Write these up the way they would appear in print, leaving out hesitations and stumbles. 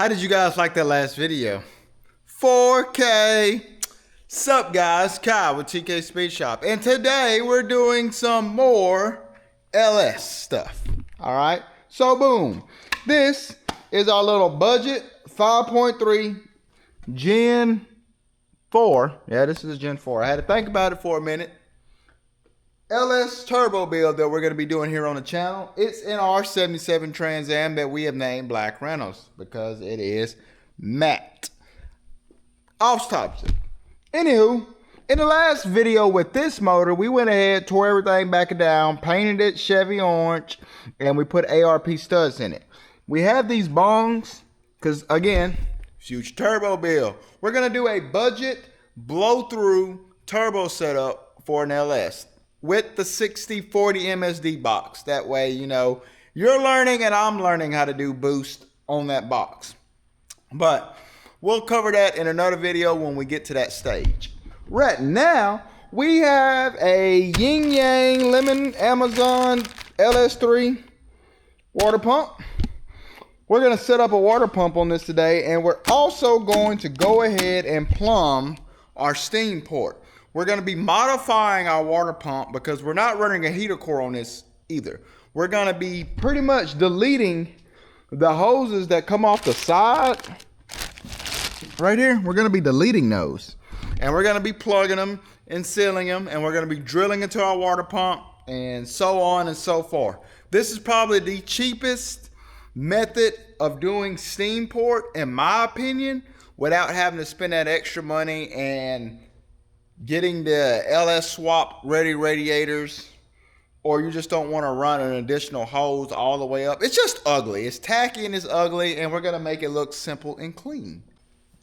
How did you guys like that last video? 4K. Sup guys, Kai with TK Speed Shop. And today we're doing some more LS stuff. Alright, so boom. This is our little budget 5.3 Gen 4. Yeah, this is Gen 4. I had to think about it for a minute. LS turbo build that we're going to be doing here on the channel. It's in our 77 Trans Am that we have named Black Reynolds because it is matte. Off topic. Anywho, in the last video with this motor, we went ahead, tore everything back down, painted it Chevy orange, and we put ARP studs in it. We have these bongs because, again, future turbo build. We're going to do a budget blow-through turbo setup for an LS with the 6040 MSD box. That way, you know, you're learning and I'm learning how to do boost on that box. But we'll cover that in another video when we get to that stage. Right now, we have a Yin Yang Lemon Amazon LS3 water pump. We're going to set up a water pump on this today, and we're also going to go ahead and plumb our steam port. We're going to be modifying our water pump because we're not running a heater core on this either. We're going to be pretty much deleting the hoses that come off the side. Right here, we're going to be deleting those. And we're going to be plugging them and sealing them. And we're going to be drilling into our water pump and so on and so forth. This is probably the cheapest method of doing steam port, in my opinion, without having to spend that extra money and getting the LS swap ready radiators, or you just don't want to run an additional hose all the way up. It's just ugly. It's tacky and it's ugly, and we're going to make it look simple and clean.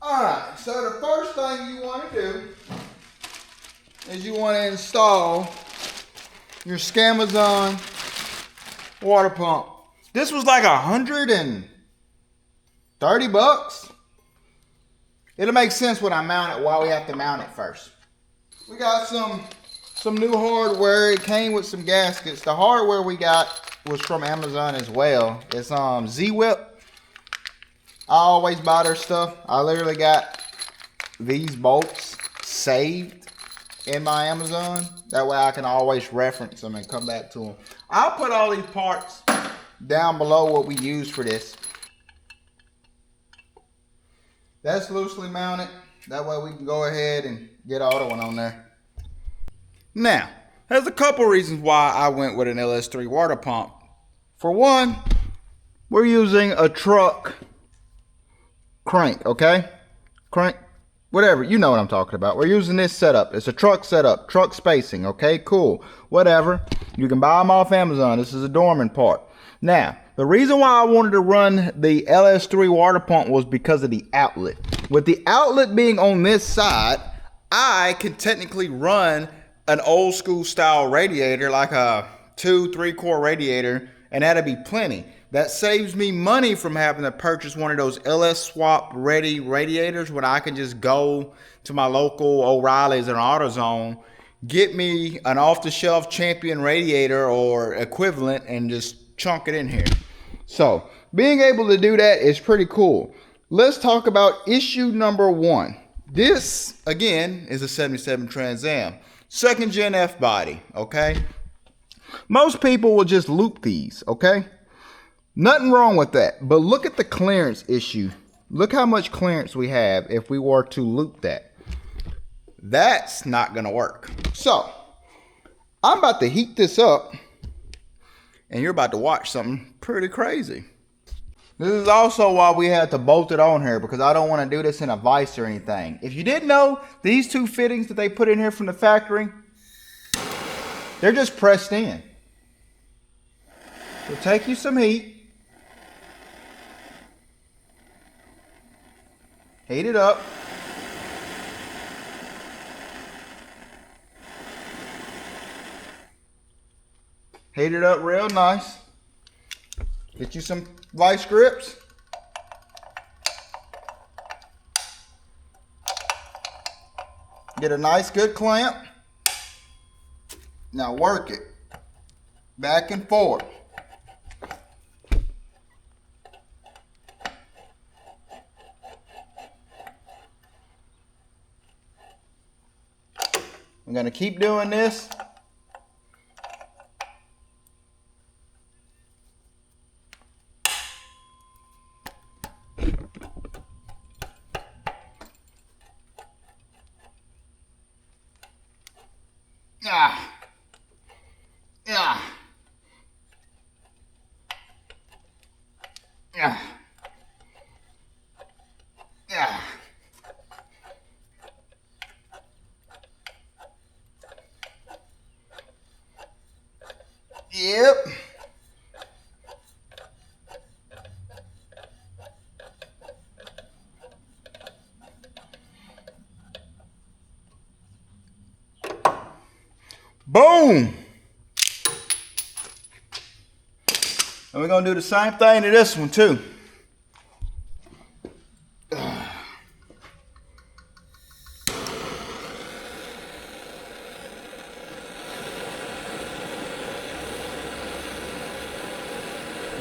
Alright, so the first thing you want to do is you want to install your Scamazon water pump. This was like $130. It'll make sense when I mount it, why we have to mount it first. We got some new hardware. It came with some gaskets. The hardware we got was from Amazon as well. It's Z-Whip. I always buy their stuff. I literally got these bolts saved in my Amazon. That way I can always reference them and come back to them. I'll put all these parts down below what we use for this. That's loosely mounted. That way we can go ahead and get the other one on there. Now, there's a couple reasons why I went with an LS3 water pump. For one, we're using a truck crank, okay? Crank, whatever, you know what I'm talking about. We're using this setup. It's a truck setup, truck spacing, okay? Cool, whatever. You can buy them off Amazon. This is a Dorman part. Now, the reason why I wanted to run the LS3 water pump was because of the outlet. With the outlet being on this side, I can technically run an old school style radiator, like a 2-3 core radiator, and that'd be plenty. That saves me money from having to purchase one of those LS swap ready radiators when I can just go to my local O'Reilly's and AutoZone, get me an off-the-shelf Champion radiator or equivalent, and just chunk it in here. So being able to do that is pretty cool. Let's talk about issue number one. This again is a 77 Trans Am, 2nd gen F body, okay? Most people will just loop these, okay? Nothing wrong with that, but look at the clearance issue. Look how much clearance we have if we were to loop that. That's not gonna work. So I'm about to heat this up, and you're about to watch something pretty crazy. This is also why we had to bolt it on here, because I don't want to do this in a vise or anything. If you didn't know, these two fittings that they put in here from the factory, they're just pressed in. So take you some heat. Heat it up. Heat it up real nice. Get you some vice grips. Get a nice good clamp. Now work it back and forth. I'm gonna keep doing this. Yeah. Yeah. Yeah. Yeah. Yep. Boom. And we're gonna do the same thing to this one too.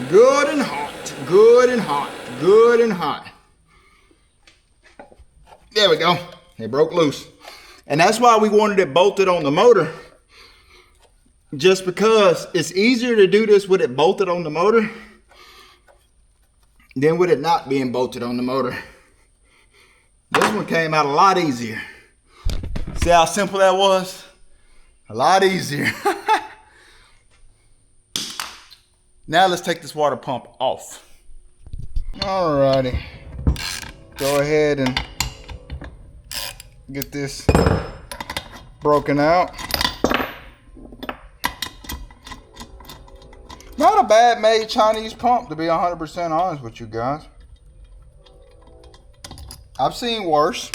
Good and hot, good and hot, good and hot. There we go. It broke loose. And that's why we wanted it bolted on the motor. Just because it's easier to do this with it bolted on the motor than with it not being bolted on the motor. This one came out a lot easier. See how simple that was? A lot easier. Now let's take this water pump off. Alrighty. Go ahead and get this broken out. Not a bad made Chinese pump, to be 100% honest with you guys. I've seen worse.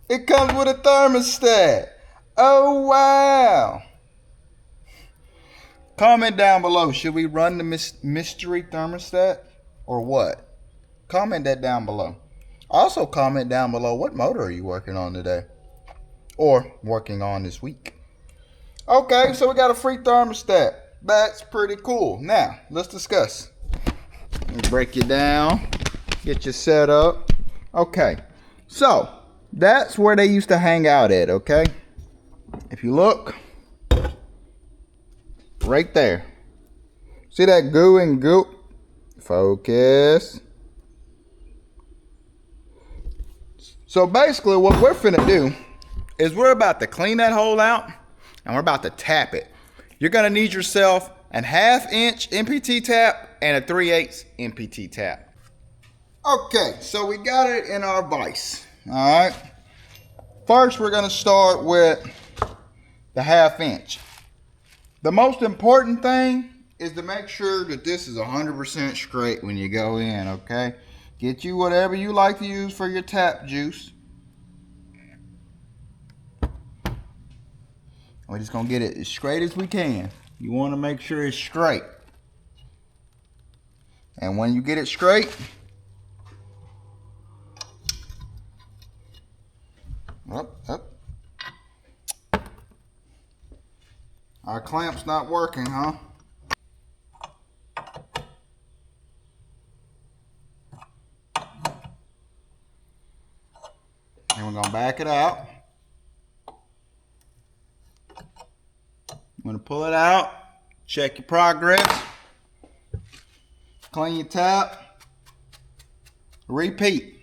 It comes with a thermostat. Oh, wow. Comment down below. Should we run the mystery thermostat or what? Comment that down below. Also comment down below, what motor are you working on today? Or working on this week? Okay, so we got a free thermostat. That's pretty cool. Now, let's discuss. Let me break you down. Get you set up. Okay, so that's where they used to hang out at, okay? If you look, right there. See that goo and goop? Focus. So basically what we're finna do is we're about to clean that hole out and we're about to tap it. You're gonna need yourself a 1/2 inch NPT tap and a 3/8 NPT tap. Okay, so we got it in our vise, all right? First, we're gonna start with the 1/2 inch. The most important thing is to make sure that this is 100% straight when you go in, okay? Get you whatever you like to use for your tap juice. We're just gonna get it as straight as we can. You wanna make sure it's straight. And when you get it straight, up. Our clamp's not working, huh? And we're gonna back it out. I'm gonna pull it out, check your progress, clean your tap, repeat.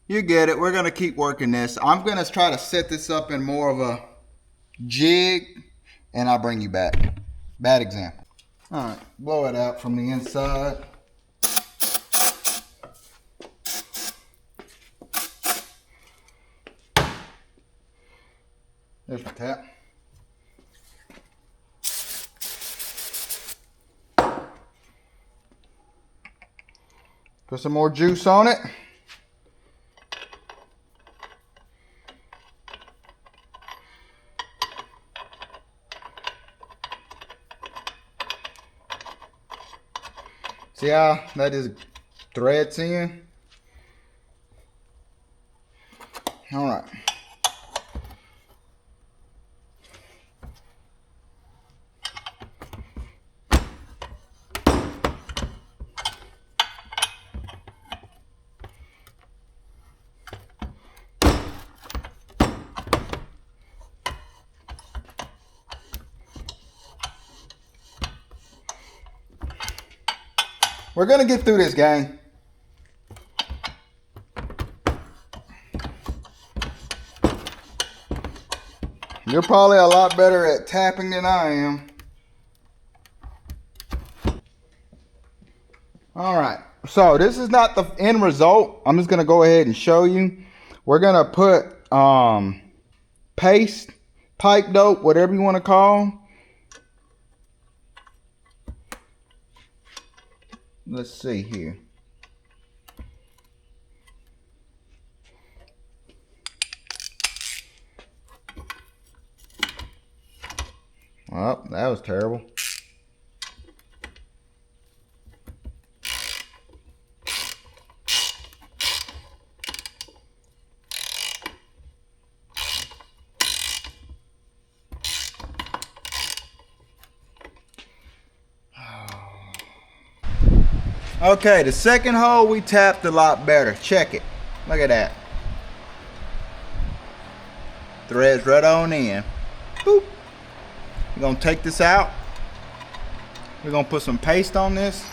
You get it. We're gonna keep working this. I'm gonna try to set this up in more of a jig, and I'll bring you back. Bad example. All right, blow it out from the inside. There's the tap. Put some more juice on it. See how that is threads in? All right. We're gonna get through this, gang. You're probably a lot better at tapping than I am. All right, so this is not the end result. I'm just gonna go ahead and show you. We're gonna put paste, pipe dope, whatever you want to call. Let's see here. Well, that was terrible. Okay, the second hole we tapped a lot better. Check it. Look at that. Threads right on in. Boop. We're gonna take this out. We're gonna put some paste on this.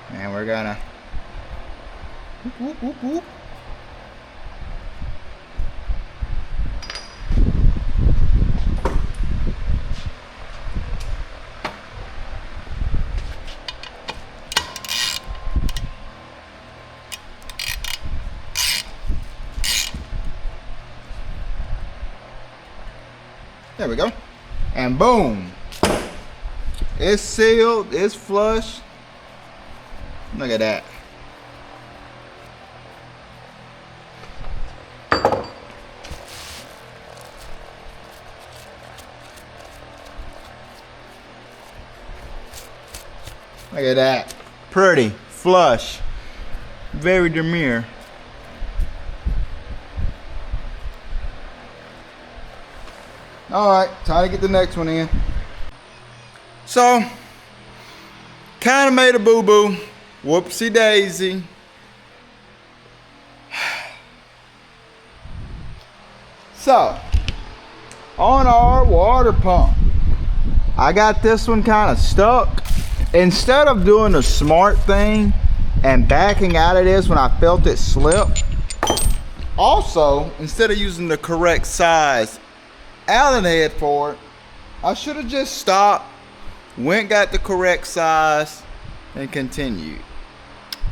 And we're gonna whoop, whoop, whoop, whoop. There we go. And boom. It's sealed, it's flush. Look at that. Look at that. Pretty, flush, very demure. All right, time to get the next one in. So, kind of made a boo-boo. Whoopsie daisy. So, on our water pump, I got this one kind of stuck. Instead of doing the smart thing and backing out of this when I felt it slip, also, instead of using the correct size Allen head for it, I should have just stopped, went got the correct size, and continued.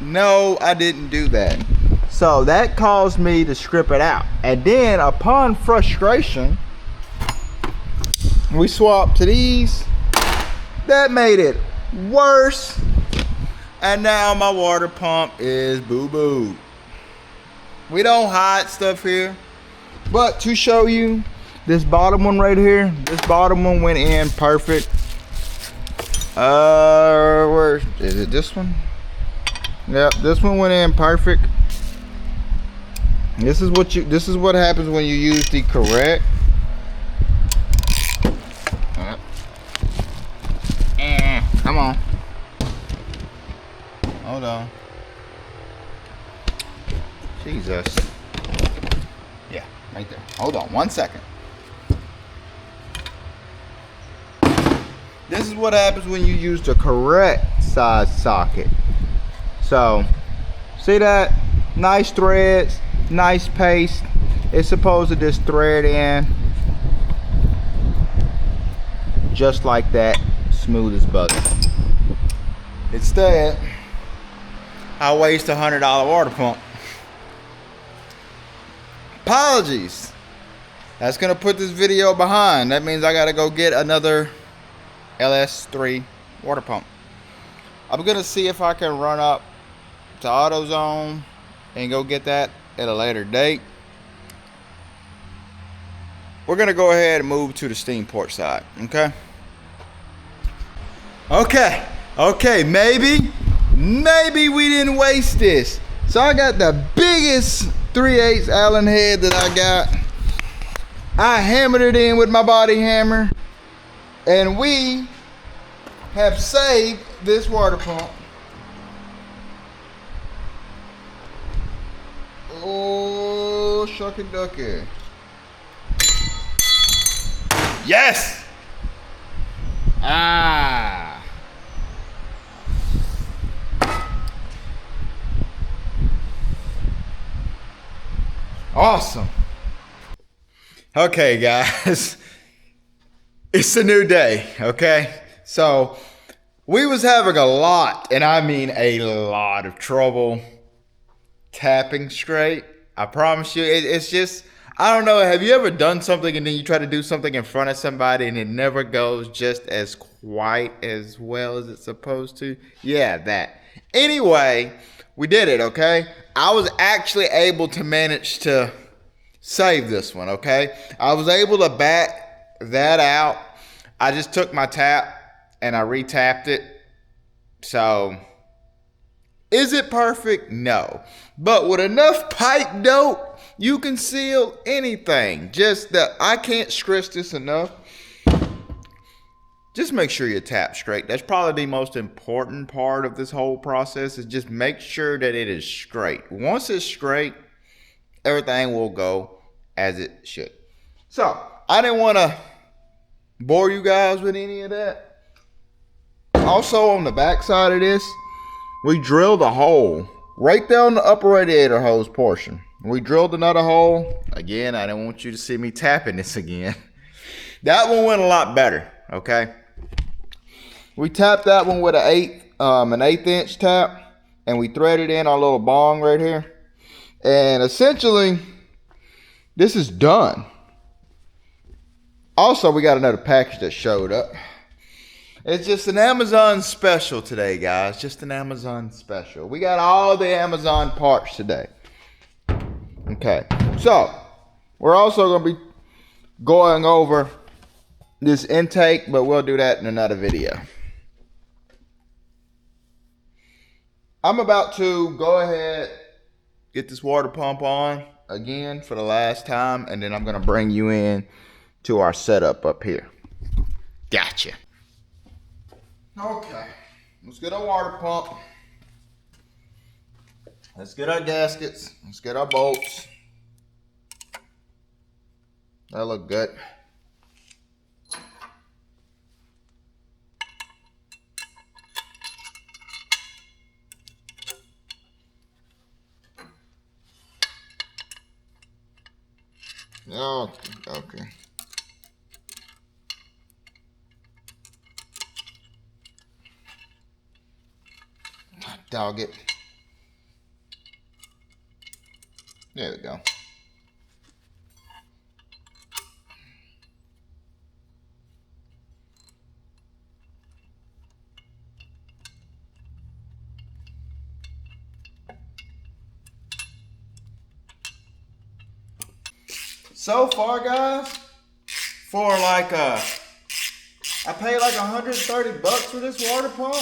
No, I didn't do that. So that caused me to strip it out. And then upon frustration, we swapped to these. That made it worse. And now my water pump is boo-boo. We don't hide stuff here. But to show you, this bottom one right here, this bottom one went in perfect. Where is it? This one? Yep, this one went in perfect. This is what happens when you use the correct. Come on. Hold on. Jesus. Yeah, right there. Hold on 1 second. This is what happens when you use the correct size socket. So, see that? Nice threads, nice paste. It's supposed to just thread in just like that, smooth as butter. Instead, I waste $100 water pump. Apologies. That's gonna put this video behind. That means I gotta go get another LS3 water pump. I'm gonna see if I can run up to AutoZone and go get that at a later date. We're gonna go ahead and move to the steam port side, okay? Okay, maybe we didn't waste this. So I got the biggest 3/8 Allen head that I got. I hammered it in with my body hammer. And we have saved this water pump. Oh, shucky ducky. Yes! Ah. Awesome. Okay, guys. It's a new day, okay? So, we was having a lot, and I mean a lot of trouble tapping straight. I promise you, it's just, I don't know, have you ever done something and then you try to do something in front of somebody and it never goes just as quite as well as it's supposed to? Yeah, that. Anyway, we did it, okay? I was actually able to manage to save this one, okay? I was able to back that out. I just took my tap and I re-tapped it. So, is it perfect? No. But with enough pipe dope, you can seal anything. Just that, I can't stress this enough. Just make sure you tap straight. That's probably the most important part of this whole process, is just make sure that it is straight. Once it's straight, everything will go as it should. So, I didn't want to bore you guys with any of that. Also, on the back side of this, we drilled a hole right there on the upper radiator hose portion. We drilled another hole. Again, I didn't want you to see me tapping this again. That one went a lot better, okay? We tapped that one with an eighth inch tap, and we threaded in our little bong right here. And essentially, this is done. Also, we got another package that showed up. It's just an Amazon special today, guys. Just an Amazon special. We got all the Amazon parts today. Okay. So, we're also going to be going over this intake, but we'll do that in another video. I'm about to go ahead, get this water pump on again for the last time, and then I'm going to bring you in to our setup up here. Gotcha. Okay, let's get our water pump. Let's get our gaskets. Let's get our bolts. That look good. Oh, okay. Dog it. There we go. So far, guys, for like I paid like 130 bucks for this water pump.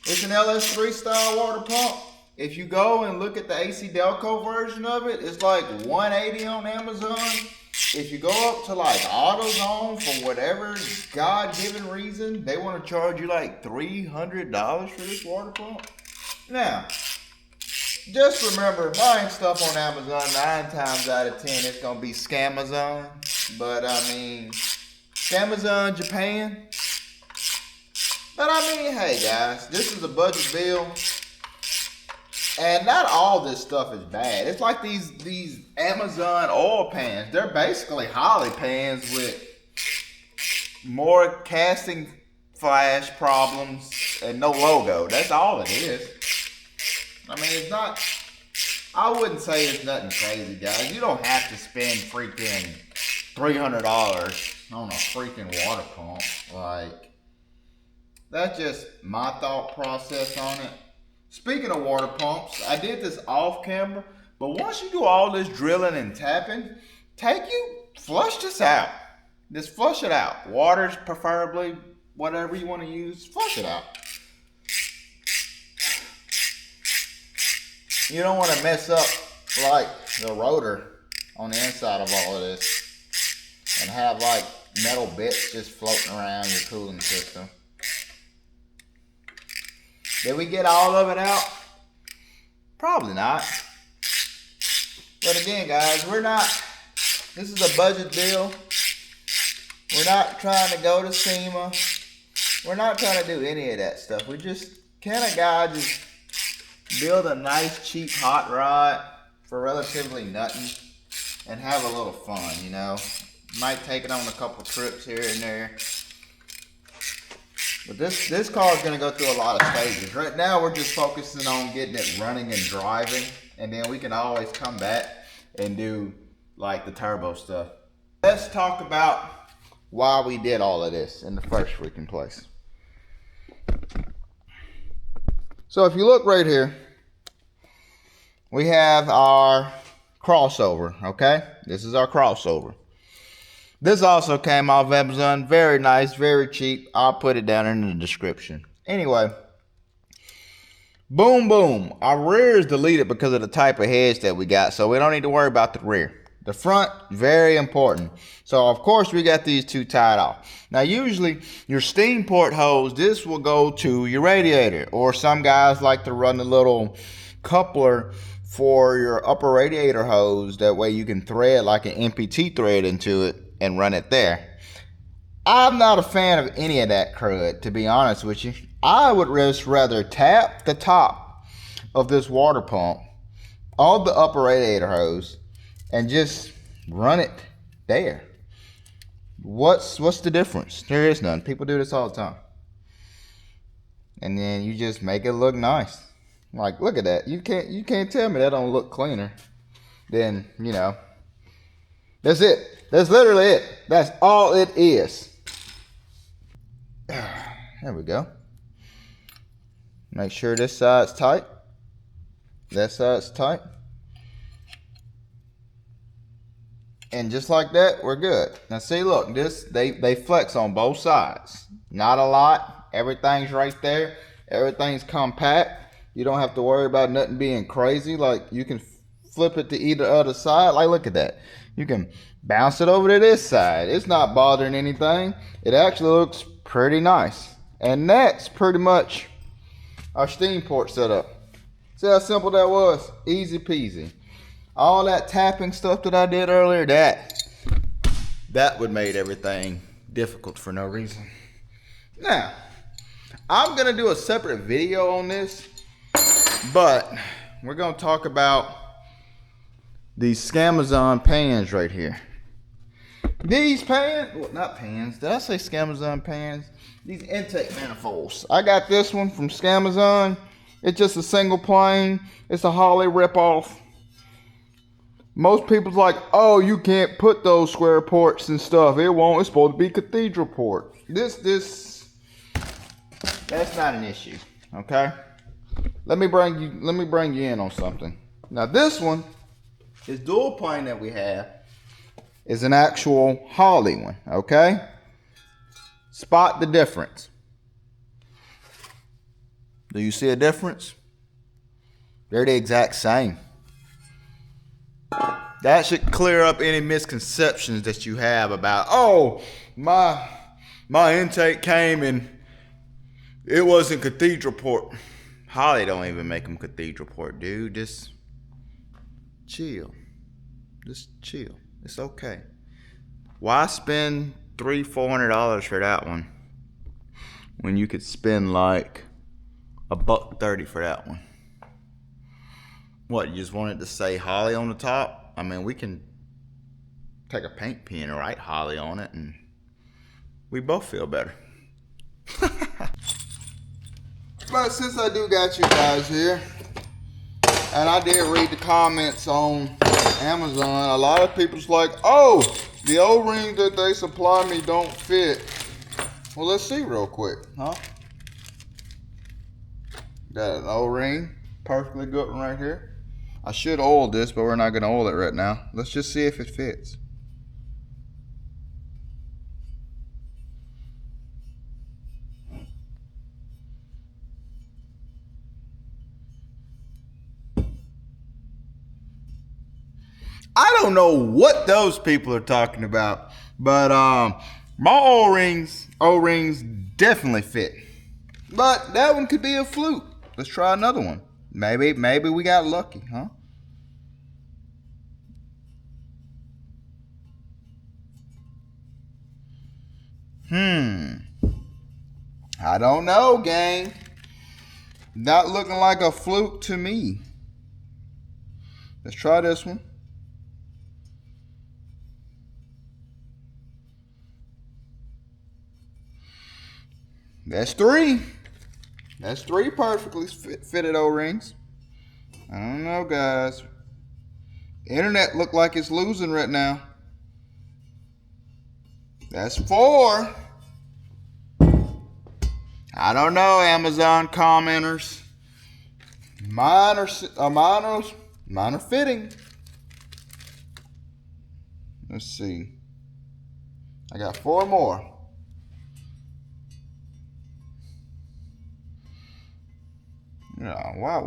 It's an LS3 style water pump. If you go and look at the AC Delco version of it, it's like 180 on Amazon. If you go up to like AutoZone, for whatever God-given reason, they want to charge you like $300 for this water pump. Now, just remember, buying stuff on Amazon, 9 times out of 10, it's going to be Scamazon. But I mean, Scamazon Japan. But I mean, hey guys, this is a budget bill. And not all this stuff is bad. It's like these Amazon oil pans. They're basically Holly pans with more casting flash problems and no logo. That's all it is. I mean, it's not, I wouldn't say it's nothing crazy, guys. You don't have to spend freaking $300 on a freaking water pump. Like, that's just my thought process on it. Speaking of water pumps, I did this off camera, but once you do all this drilling and tapping, flush this out. Just flush it out. Waters preferably, whatever you want to use, flush it out. You don't want to mess up like the rotor on the inside of all of this and have like metal bits just floating around your cooling system. Did we get all of it out? Probably not. But again, guys, this is a budget deal. We're not trying to go to SEMA. We're not trying to do any of that stuff. We just, can a guy just build a nice, cheap hot rod for relatively nothing and have a little fun, you know? Might take it on a couple trips here and there. But this car is going to go through a lot of stages. Right now, we're just focusing on getting it running and driving. And then we can always come back and do like the turbo stuff. Let's talk about why we did all of this in the first freaking place. So if you look right here, we have our crossover, okay? This is our crossover. This also came off Amazon. Very nice, very cheap. I'll put it down in the description. Anyway, boom, boom. Our rear is deleted because of the type of heads that we got, so we don't need to worry about the rear. The front, very important. So, of course, we got these two tied off. Now, usually, your steam port hose, this will go to your radiator. Or some guys like to run the little coupler for your upper radiator hose. That way you can thread like an NPT thread into it and run it there. I'm not a fan of any of that crud, to be honest with you. I would just rather tap the top of this water pump on the upper radiator hose and just run it there. What's the difference? There is none. People do this all the time. And then you just make it look nice. Like, look at that. You can't tell me that don't look cleaner. Then, you know, that's it. That's literally it. That's all it is. There we go. Make sure this side's tight. That side's tight. And just like that, we're good. Now see, look, this they flex on both sides. Not a lot. Everything's right there. Everything's compact. You don't have to worry about nothing being crazy. Like, you can flip it to either other side. Like, look at that. You can bounce it over to this side. It's not bothering anything. It actually looks pretty nice. And that's pretty much our steam port setup. See how simple that was? Easy peasy. All that tapping stuff that I did earlier, that would made everything difficult for no reason. Now, I'm going to do a separate video on this, but we're going to talk about these Scamazon pans right here. These pans, well, not pans, did I say Scamazon pans? These intake manifolds. I got this one from Scamazon. It's just a single plane. It's a Holley ripoff. Most people's like, oh, you can't put those square ports and stuff. It won't. It's supposed to be cathedral port. That's not an issue. Okay. Let me bring you in on something. Now this one, this dual plane that we have, is an actual Holley one. Okay. Spot the difference. Do you see a difference? They're the exact same. That should clear up any misconceptions that you have about, oh, my intake came and it wasn't cathedral port. Holley don't even make them cathedral port, dude. Just chill. Just chill. It's okay. Why spend $300-$400 for that one when you could spend like $130 for that one? What, you just wanted to say Holley on the top? I mean, we can take a paint pen and write Holley on it and we both feel better. But since I do got you guys here, and I did read the comments on Amazon, a lot of people's like, oh, the O-rings that they supply me don't fit. Well, let's see real quick, huh? Got an O-ring, perfectly good one right here. I should oil this, but we're not going to oil it right now. Let's just see if it fits. I don't know what those people are talking about, but My O-rings definitely fit. But that one could be a fluke. Let's try another one. Maybe we got lucky, huh? I don't know, gang. Not looking like a fluke to me. Let's try this one. That's three. That's three perfectly fitted O-rings. I don't know, guys. Internet look like it's losing right now. That's four. I don't know, Amazon commenters. Mine are fitting. Let's see. I got four more. Yeah, why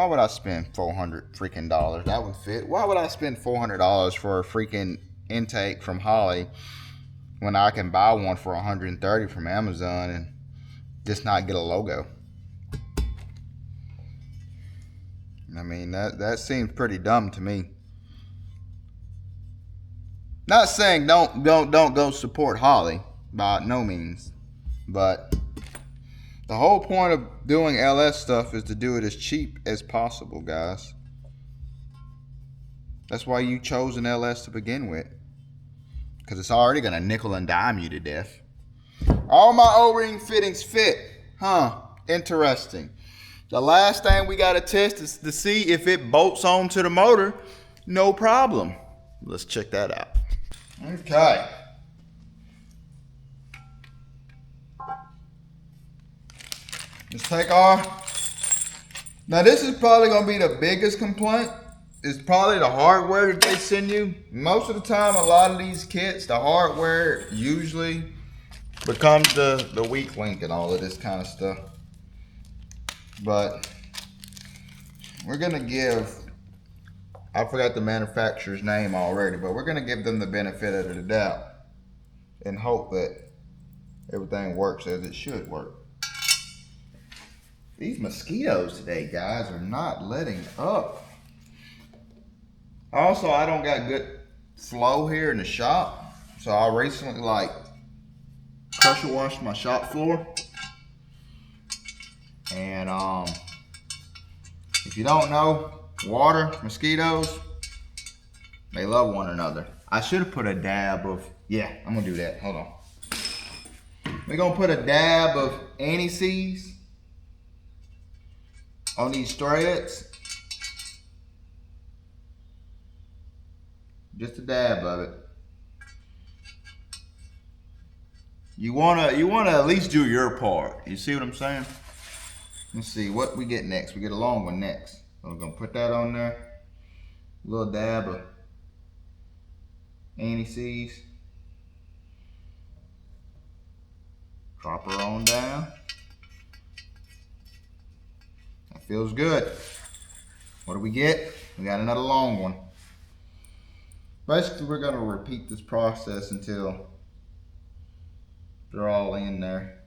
would I spend $400 freaking dollars? That would fit. Why would I spend $400 for a freaking intake from Holly when I can buy one for $130 from Amazon and just not get a logo? I mean, that seems pretty dumb to me. Not saying don't go support Holly by no means, but the whole point of doing LS stuff is to do it as cheap as possible, guys. That's why you chose an LS to begin with, because it's already gonna nickel and dime you to death. All my O-ring fittings fit, huh? Interesting. The last thing we gotta test is to see if it bolts onto the motor. No problem. Let's check that out. Okay. Let's take off. Now this is probably gonna be the biggest complaint. It's probably the hardware that they send you. Most of the time, a lot of these kits, the hardware usually becomes the weak link and all of this kind of stuff. But we're gonna give, I forgot the manufacturer's name already, but we're gonna give them the benefit of the doubt and hope that everything works as it should work. These mosquitoes today, guys, are not letting up. Also, I don't got good flow here in the shop, so I recently pressure washed my shop floor. And if you don't know, water, mosquitoes, they love one another. I should have put a dab of, yeah, I'm gonna do that. Hold on. We're gonna put a dab of anti-seize on these threads. Just a dab of it. You wanna at least do your part. You see what I'm saying? Let's see what we get next. We get a long one next. So I'm gonna put that on there. A little dab of anti-seize. Drop her on down. That feels good. What do we get? We got another long one. Basically, we're gonna repeat this process until they're all in there.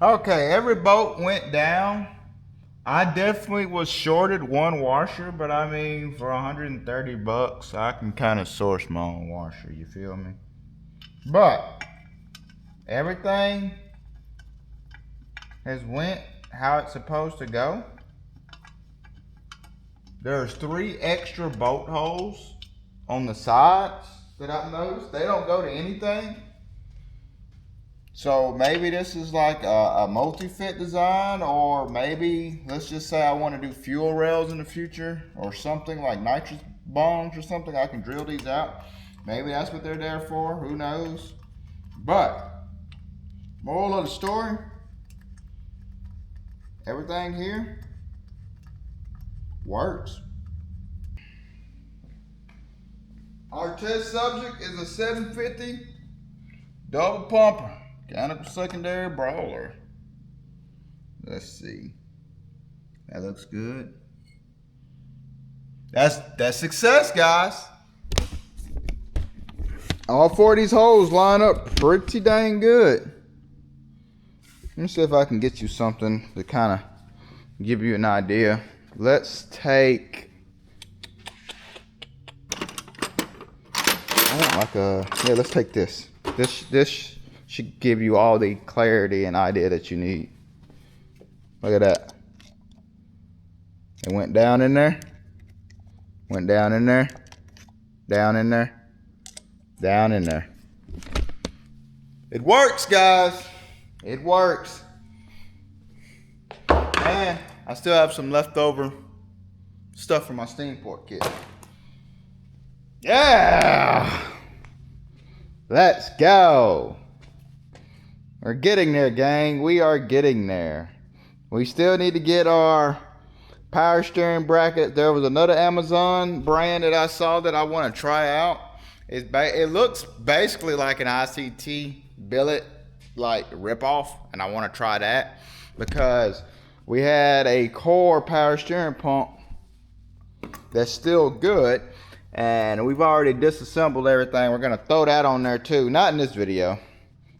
Okay, every bolt went down. I definitely was shorted one washer, but I mean, for 130 bucks, I can kind of source my own washer, you feel me? But everything has went how it's supposed to go. There's 3 extra bolt holes on the sides that I've noticed. They don't go to anything. So maybe this is like a multi-fit design, or maybe let's just say I want to do fuel rails in the future or something like nitrous bongs or something. I can drill these out. Maybe that's what they're there for. Who knows? But moral of the story, everything here works. Our test subject is a 750 double pumper, mechanical secondary brawler. Let's see. That looks good. That's success, guys. All 4 of these holes line up pretty dang good. Let me see if I can get you something to kind of give you an idea. Let's take, I want like a, yeah, let's take this. This should give you all the clarity and idea that you need. Look at that. It went down in there, went down in there, down in there, down in there. It works, guys. It works. And I still have some leftover stuff from my steam port kit. Yeah! Let's go. We're getting there, gang. We are getting there. We still need to get our power steering bracket. There was another Amazon brand that I saw that I want to try out. It looks basically like an ICT billet, like Ripoff, and I want to try that because we had a core power steering pump that's still good, and we've already disassembled everything. We're gonna throw that on there too, not in this video,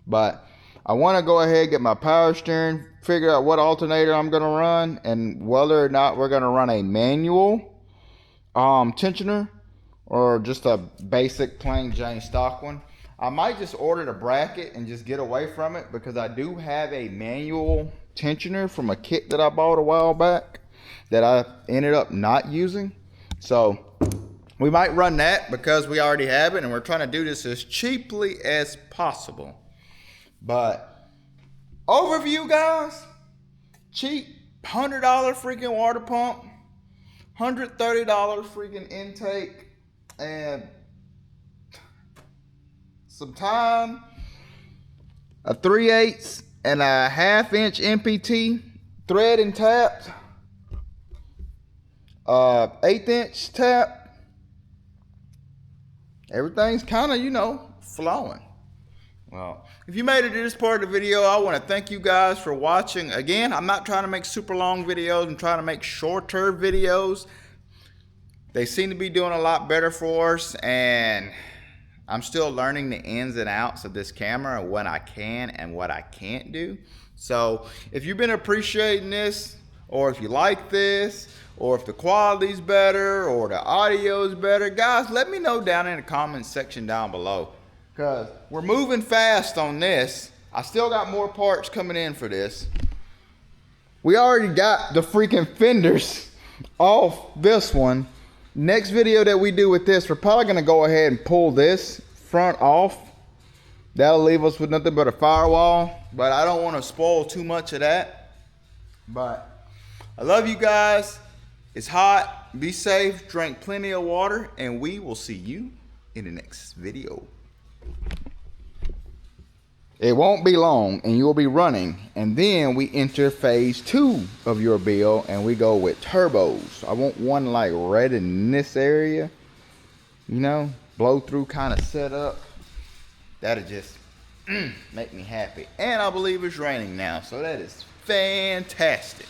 but I want to go ahead and get my power steering, figure out what alternator I'm gonna run, and whether or not we're gonna run a manual tensioner or just a basic plain Jane stock one. I might just order the bracket and just get away from it because I do have a manual tensioner from a kit that I bought a while back that I ended up not using. So we might run that because we already have it and we're trying to do this as cheaply as possible. But overview, guys, cheap $100 freaking water pump, $130 freaking intake, and some time, a 3/8 and a 1/2 inch NPT thread and tapped, 1/8 inch tap. Everything's kind of, you know, flowing. Well, if you made it to this part of the video, I want to thank you guys for watching. Again, I'm not trying to make super long videos. I'm trying to make shorter videos. They seem to be doing a lot better for us, and I'm still learning the ins and outs of this camera and what I can and what I can't do. So if you've been appreciating this, or if you like this, or if the quality's better, or the audio's better, guys, let me know down in the comments section down below. Because we're moving fast on this. I still got more parts coming in for this. We already got the freaking fenders off this one. Next video that we do with this, we're probably gonna go ahead and pull this front off. That'll leave us with nothing but a firewall, but I don't want to spoil too much of that. But I love you guys. It's hot. Be safe. Drink plenty of water, and we will see you in the next video. It won't be long and you'll be running, and then we enter phase 2 of your build and we go with turbos. I want one like right in this area, you know, blow through kind of setup. That'll just make me happy. And I believe it's raining now, so that is fantastic.